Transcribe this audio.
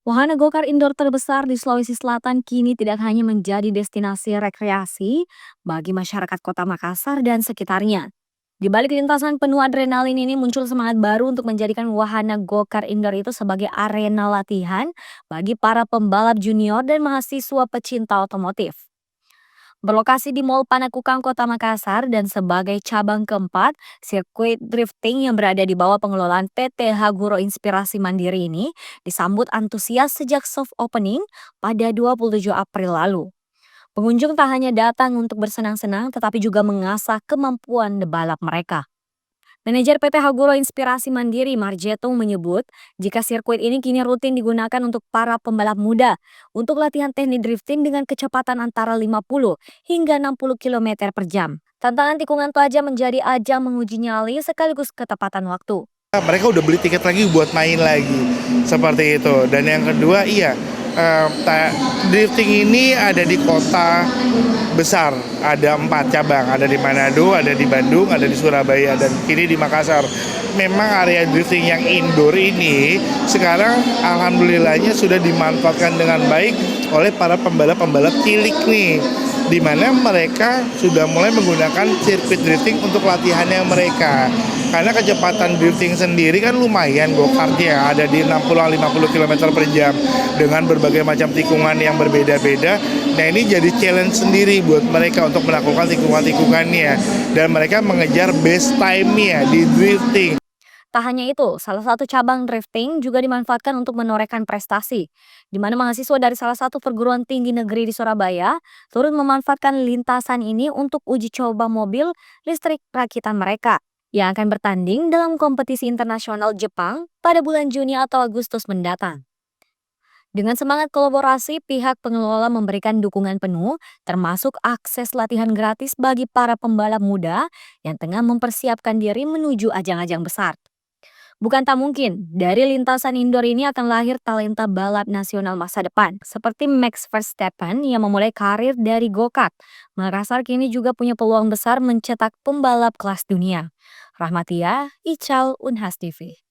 Wahana go-kart indoor terbesar di Sulawesi Selatan kini tidak hanya menjadi destinasi rekreasi bagi masyarakat kota Makassar dan sekitarnya. Di balik lintasan penuh adrenalin ini muncul semangat baru untuk menjadikan wahana go-kart indoor itu sebagai arena latihan bagi para pembalap junior dan mahasiswa pecinta otomotif. Berlokasi di Mall Panakukang Kota Makassar dan sebagai cabang keempat, sirkuit drifting yang berada di bawah pengelolaan PT Haguro Inspirasi Mandiri ini disambut antusias sejak soft opening pada 27 April lalu. Pengunjung tak hanya datang untuk bersenang-senang tetapi juga mengasah kemampuan balap mereka. Manajer PT Haguro Inspirasi Mandiri Marjetung menyebut, jika sirkuit ini kini rutin digunakan untuk para pembalap muda untuk latihan teknik drifting dengan kecepatan antara 50 hingga 60 km per jam. Tantangan tikungan pelajar menjadi ajang menguji nyali sekaligus ketepatan waktu. Mereka udah beli tiket lagi buat main lagi, seperti itu. Dan yang kedua, iya, drifting ini ada di kota besar, ada 4 cabang, ada di Manado, ada di Bandung, ada di Surabaya, dan kini di Makassar. Memang area drifting yang indoor ini sekarang alhamdulillahnya sudah dimanfaatkan dengan baik oleh para pembalap-pembalap cilik nih, di mana mereka sudah mulai menggunakan sirkuit drifting untuk latihannya mereka. Karena kecepatan drifting sendiri kan lumayan go-kartnya, ada di 60-50 km per jam dengan berbagai macam tikungan yang berbeda-beda. Nah, ini jadi challenge sendiri buat mereka untuk melakukan tikungan-tikungannya, dan mereka mengejar best time-nya di drifting. Tak hanya itu, salah satu cabang drifting juga dimanfaatkan untuk menorehkan prestasi, di mana mahasiswa dari salah satu perguruan tinggi negeri di Surabaya turut memanfaatkan lintasan ini untuk uji coba mobil listrik rakitan mereka yang akan bertanding dalam kompetisi internasional Jepang pada bulan Juni atau Agustus mendatang. Dengan semangat kolaborasi, pihak pengelola memberikan dukungan penuh, termasuk akses latihan gratis bagi para pembalap muda yang tengah mempersiapkan diri menuju ajang-ajang besar. Bukan tak mungkin, dari lintasan indoor ini akan lahir talenta balap nasional masa depan, seperti Max Verstappen yang memulai karir dari go-kart. Makassar kini juga punya peluang besar mencetak pembalap kelas dunia. Rahmatia, Ical, Unhas TV.